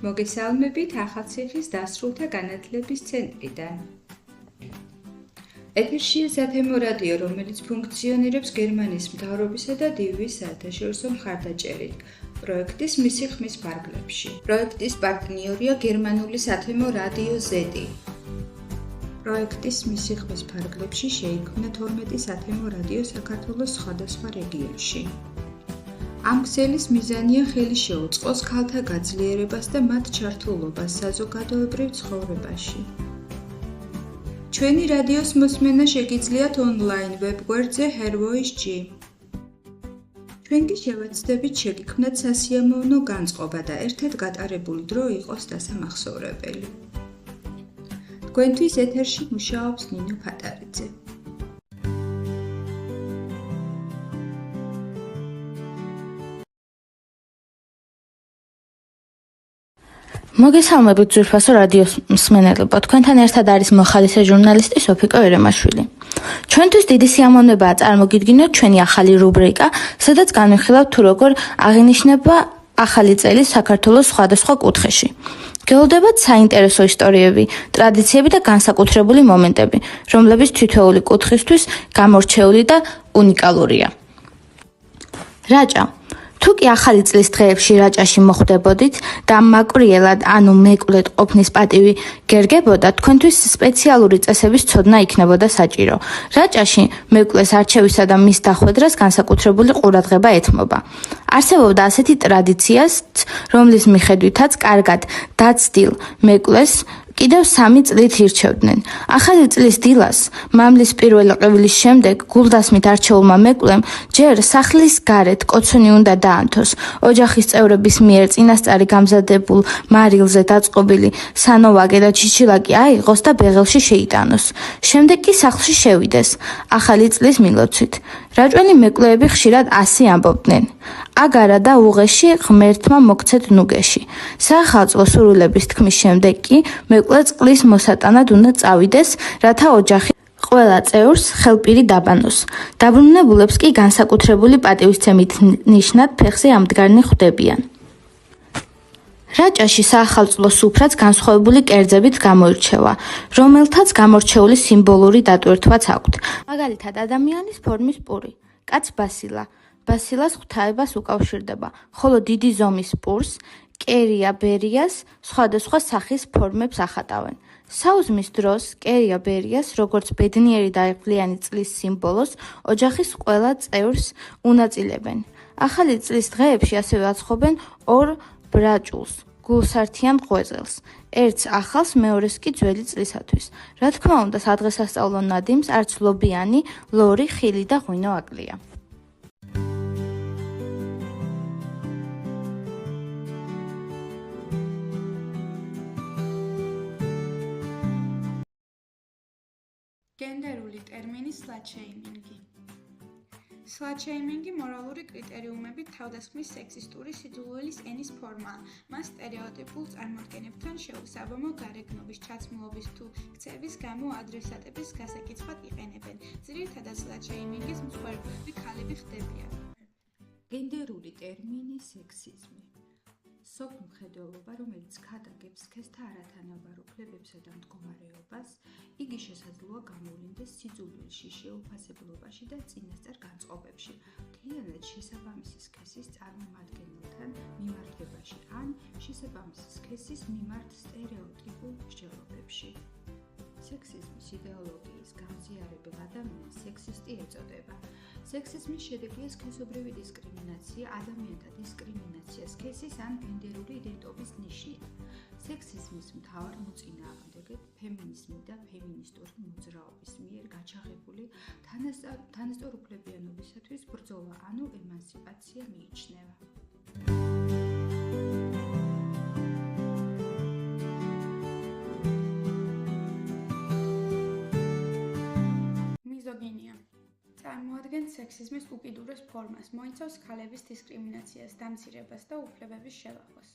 მოგესალმებით ახალციხის დასრულთა განათლების ცენტრიდან. ეთერშია სათემო რადიო, რომელიც ფუნქციონირებს გერმანიის მთავრობისა და დივიის საერთაშორისო მხარდაჭერით, პროექტის მისი ხმის ფარგლებში. პროექტის პარტნიორია გერმანული სათემო რადიო Z. პროექტის მისი ხმის ფარგლებში შეიქმნა 12 სათემო რადიო საქართველოს სხვადასხვა რეგიონში. ამ ქსელის მიზანია ხელი შეუწყოს ქალთა გაძლიერებას და მათ ჩართულობას საზოგადოებრივ ცხოვრებაში. ჩვენი რადიოს მოსმენა შეგიძლიათ ონლაინ ვებგვერდზე HerVoice-G. ჩვენ კი შევეცდებით შეგიქმნათ სასიამოვნო განწყობა და ერთად გატარებული დრო იყოს დასამახსოვრებელი. თქვენთვის ეთერში მუშაობს ნინო ფატარიძე. მოგესალმებით ძვირფასო რადიოს მსმენელებო, თქვენთან ერთად არის მოხალისე ჟურნალისტი სოფიკო ერემაშვილი. ჩვენთვის დიდი სიამოვნებაა წარმოგიდგინოთ ჩვენი ახალი რუბრიკა, სადაც განვიხილავთ თუ როგორ აღინიშნება ახალი წელი საქართველოს სხვადასხვა კუთხეში. გელოდებათ საინტერესო ისტორიები, ტრადიციები და განსაკუთრებული მომენტები, რომლებიც თითოეული კუთხისთვის გამორჩეული და უნიკალურია. რაჭა. თუკი ახალი წლის დღეებში რაჭაში მოხვდებოდით და მაკვრიელად ანუ მეკვლედ ყოფნის პატივი გერგებოდა, თქვენთვის სპეციალური წესების ცოდნა იქნებოდა საჭირო. რაჭაში მეკვლეს არჩევისა და მის დახვედრას განსაკუთრებული ყურადღება ეთმობა. არსებობდა ასეთი ტრადიციაც, რომლის მიხედვითაც კარგად დაცდილ მეკვლეს კიდევ 3 წლით ირჩევდნენ. ახალი წლის დილას, მამლის პირველი ყივილის შემდეგ, გულდასმით არჩეულმა მეკლემ ჯერ სახლის გარეთ კოცონი უნდა დაანთოს. ოჯახის წევრების მიერ წინასწარი გამზადებულ მარილზე დაწყობილი სანოვაგე და ჩიჩილაკი აიღოს და ბეღელში შეიტანოს. შემდეგ კი სახლში შევიდეს, ახალი წლის მილოცვით. რაჭველი მეკლეები ხშირად ასე ამბობდნენ: აგარა და უღეში ღმერთმა მოგცეთ ნუგეში. საახალწლო სურვილების თქმის შემდეგ კი მეკლე წყლის მოსატანად უნდა წავიდეს, რათა ოჯახი ყველა წევრს ხელპირი დაბანოს. დაბრუნებულებს კი განსაკუთრებული პატივისცემით ნიშნად ფეხზე ამდგარნი ხვდებიან. რაჭაში საახალწლო სუფრაც განსხვავებული კერძებით გამოირჩევა, რომელთაც გამორჩეული სიმბოლური დატვირთვაც აქვთ. მაგალითად, ადამიანის ფორმის პური, კაც ბასილა, ბასილას ღვთაებას უკავშირდება, ხოლო დიდი ზომის პურს, კერია ბერიას სხვადასხვა სახის ფორმებს ახატავენ. საუზმის დროს კერია ბერიას, როგორც ბედნიერი და იღბლიანი წლის სიმბოლოს, ოჯახის ყველა წევრს უნაწილებენ. ახალი წლის დღეებში ასევე აცხობენ 2 ბრაჭულს, გულსართიან ღვეძელს, ერთს ახალს, მეორეს კი ძველი წლისათვის. რა თქმა უნდა, სადღესასწაულო ნადიმს არც ლობიანი, ლორი, ხილი და ღვინო აკლია. გენდერული ტერმინი სლათ-შეიმინგი. სლათ-შეიმინგი მორალური კრიტერიუმებით თავდასხმის სექსისტური სიძულვილის ენის ფორმაა. მას სტერეოტიპულ წარმოდგენებთან შეუსაბამო გარეგნობის, ჩაცმულობის თუ ქცევის გამო ადრესატების გასაკითხად იყენებენ. ძირითადად სლათ-შეიმინგის მსხვერპლები ქალები ხდებიან. გენდერული ტერმინი სექსიზმი. სოფლმხედველობა, რომელიც ქადაგებს სქესთა არათანაბარ უფლებებსა და მდგომარეობას, იგი შესაძლოა გამოვლინდეს სიძულვილში, შეუფასებლობაში და წინასწარ განწყობებში, მთლიანად შესაბამისი სქესის წარმომადგენელთან მიმართებაში ან შესაბამისი სქესის მიმართ სტერეოტიპულ მსჯელობებში. სექსიზმის იდეოლოგიის გამზიარებელ ადამიანს სექსისტი ეწოდება. სექსიზმის შედეგია სქესობრივი დისკრიმინაცია, ადამიანთა დისკრიმინაცია სქესის ან გენდერული იდენტობის ნიშნით. სექსიზმის მთავარ მოწინააღმდეგედ ფემინიზმი და ფემინისტური მოძრაობის მიერ გაჩაღებული თანასწორუფლებიანობისათვის ბრძოლა, ანუ ემანციპაცია მიიჩნევა. მიზოგინია წარმოადგენს სექსიზმის უკიდურეს ფორმას, მოიცავს ქალების დისკრიმინაციას, დამცირებას და უფლებების შელახვას.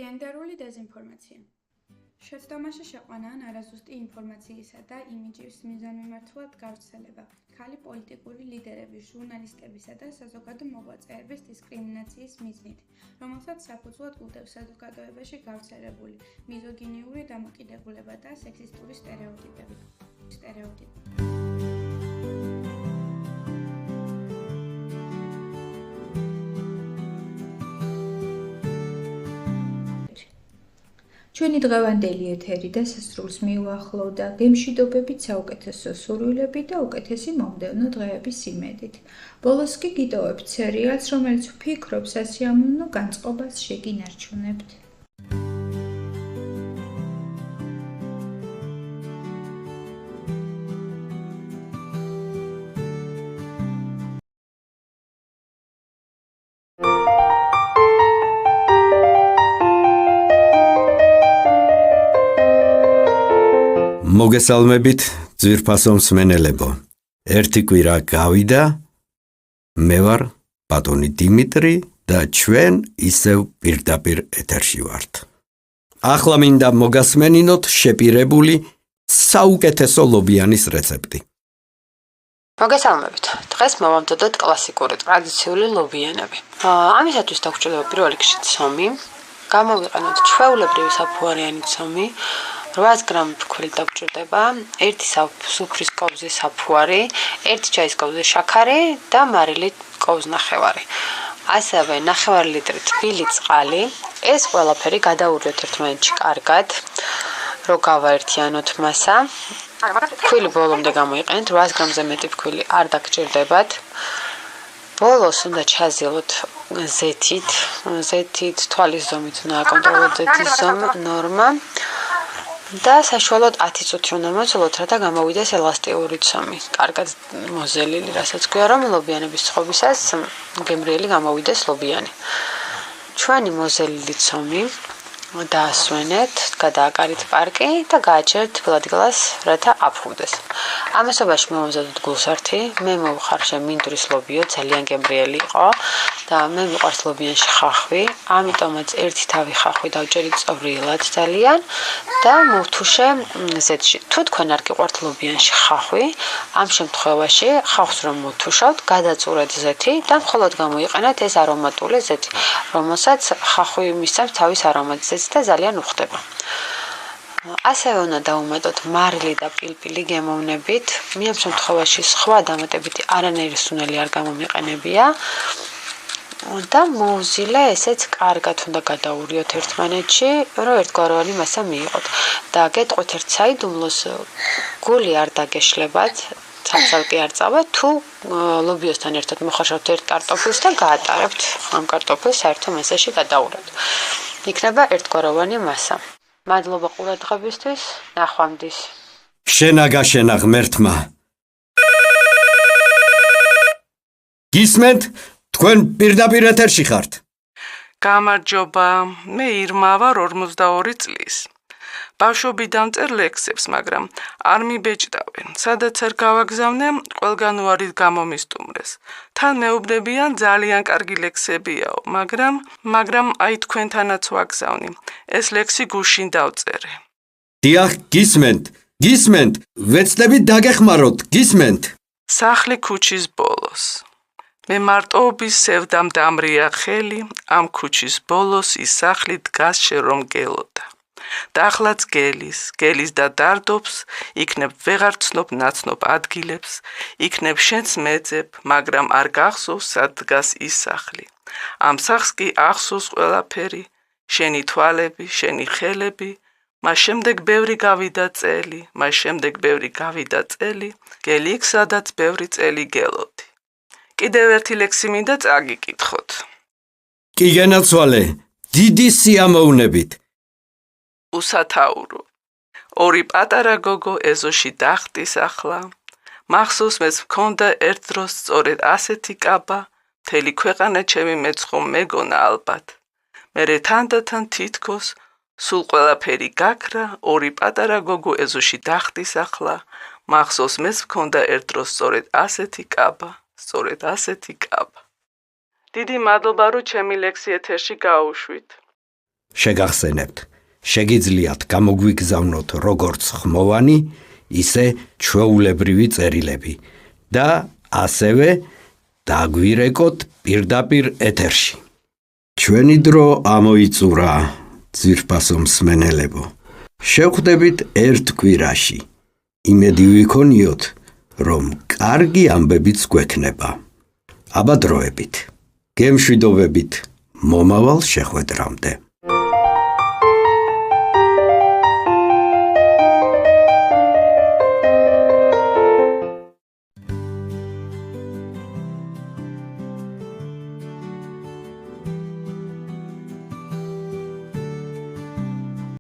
გენდერული დეზინფორმაცია. შეცდომაში შეყვანა ან არაზუსტი ინფორმაციისა და იმიჯის მიზანმიმართულად გავრცელება, ქალი პოლიტიკური ლიდერების, ჟურნალისტებისა და საზოგადო მოღვაწეების დისკრიმინაციის მიზნით, რომელსაც საფუძვლად უდევს საზოგადოებაში გავრცელებული მიზოგინიური დამოკიდებულება და სექსისტური სტერეოტიპები. ჩვენი დღევანდელი ეთერი დასასრულს მიუახლოვდა გემშვიდობებით საუკეთესო სურვილები და უკეთესი მომდევნო დღეების იმედით. ბოლოს კი გიტოვებთ სერიალს, რომელიც ვფიქრობ სასიამოვნო განწყობას შეგინარჩუნებთ. მოგესალმებით ძვირფასო მსმენელებო. ერთი კვირა გავიდა, მე ვარ ბატონი დიმიტრი და ჩვენ ისევ პირდაპირ ეთერში ვართ. ახლა მინდა მოგასმენინოთ შეპირებული საუკეთესო ლობიანის რეცეპტი. მოგესალმებით. დღეს მოვამზადოთ კლასიკური ტრადიციული ლობიანები. ამისათვის დაგვრჩება პირველ რიგში ცომი, გამოვიყენოთ ჩვეულებრივი საფუარიანი ცომი, 800 გრამი ფქვილი დაგვრჩება, 1 სუფრის კოვზი საფუარი, 1 ჩაის კოვზი შაქარი და მარილი კოვზნახევარი. ასევე 9 ლიტრი თბილი წყალი. ეს ყველაფერი გადაურვიოთ ერთმანეთში კარგად, რომ გავაერთიანოთ მასა. ფქვილი ბოლომდე გამოიყენეთ, 800 გრამზე მეტი ფქვილი არ დაგჭირდებათ. ბოლოს უნდა ჩაზიელოთ ზეთით, თვალის ზომით უნდა აკონტროლოთ ზეთის ნორმა. და საშუალოდ 10 წუთი უნდა მოძველოთ, რათა გამოვიდეს ელასტიური ცომი. კარგად მოზელილი, რასაც ქვია, რომ ლობიანების წყობისას გემრიელი გამოვიდეს ლობიანი. ჩვენი მოზელილი ცომი დაასვენეთ, გადააკარით პარკი და გააჩერეთ ბლადგლას, რათა აფუვდეს. ამასობაში მოვამზადოთ გულსართი, მე მოვხარ მინდვრის ლობიო, ძალიან გემრიელი იყო და მე მიყვარს ლობიანში ხახვი, ამიტომაც ერთი თავი ხახვი დავჭერით წვრილად ძალიან და მოვთუშე ზეთში. თუ თქვენ არ გიყვართ ლობიანში ხახვი, ამ შემთხვევაში ხახვს რომ მოვთუშავთ, გადაწურეთ ზეთი და მხოლოდ გამოიყენეთ ეს არომატული ზეთი, რომელსაც ხახვი მისცემს თავის არომატს და ძალიან უხდება. ასევე უნდა დავუმატოთ მარილი და პილპილი გემოვნებით. მე ამ შემთხვევაში სხვა დამატებითი არანაირი სუნელი არ გამომიყენებია. და მოუზილე ესეც კარგად უნდა გადაურიოთ ერთმანეთში, რომ ერთგვაროვანი მასა მიიღოთ. და გეტყვით ერთ საიდუმლოს, გული არ დაგეშლებათ, ცალ-ცალკე არ წავით, თუ ლობიოსთან ერთად მოხარშავთ ერთ კარტოფილს და გაატარებთ ამ კარტოფილს საერთო მასაში გადაურევთ. იქნება ერთგვაროვანი მასა. მადლობა ყურადღებისთვის, ნახვამდის. შენაგაშენა ღმერთმა. გისმენთ, თქვენ პირდაპირ ეთერში ხართ. გამარჯობა, მე ირმა ვარ 42 წლის. ბავშვობიდან წერ ლექსებს, მაგრამ არ მიბეჭდავენ. სადაც არ გავაგზავნე, ყველგან უარით გამომისტუმრეს. თან მეუბნებიან ძალიან კარგი ლექსებიაო, მაგრამ აი თქვენთანაც ვაგზავნი. ეს ლექსი გუშინ დავწერე. დიახ, გისმენთ, ვეცდებით დაგეხმაროთ, გისმენთ. სახლი ქუჩის ბოლოს. მე მარტოობის სევდამ დამრია ხელი, ამ ქუჩის ბოლოს ის სახლი დგას შენ რომ გელოდა. და ახლაც გელის და დარდობს, იქნებ ვეღარ ცნობ ნაცნობ ადგილებს, იქნებ შენც მეძებ, მაგრამ არ გახსოვს სად დგას ის სახლი. ამ სახლს კი ახსოვს ყველაფერი, შენი თვალები, შენი ხელები, მას შემდეგ ბევრი გავიდა წელი, გელი იქ სადაც ბევრი წელი გელოდი. კიდევ ერთი ლექსი მინდა წაგიკითხოთ. კი გენაცვალე, დიდი სიამოვნებით. უსათაურო. ორი პატარა გოგო ეზოში დახტის ახლა. მახსოვს მეც მქონდა ერთ დროს სწორედ ასეთი კაბა, მთელი ქვეყანა ჩემი მეწყომ მეგონა ალბათ. მერე თანდათან თითქოს სულ ყველაფერი გაქრა, ორი პატარა გოგო ეზოში დახტის ახლა. მახსოვს მეც მქონდა ერთ დროს სწორედ ასეთი კაბა. დიდი მადლობა, რომ ჩემი ლექსი ეთერში გაუშვით. შეგახსენებთ, შეგიძლიათ გამოგვიგზავნოთ როგორც ხმოვანი, ისე ჩვეულებრივი წერილები და ასევე დაგვირეკოთ პირდაპირ ეთერში. ჩვენი დრო ამოიწურა, ძვირფასო მსმენელებო. შევხვდებით ერთ კვირაში. იმედი ვიქონიოთ, რომ კარგი ამბებიც გვექნება. აბა დროებით. გემშვიდობებით მომავალ შეხვედრამდე.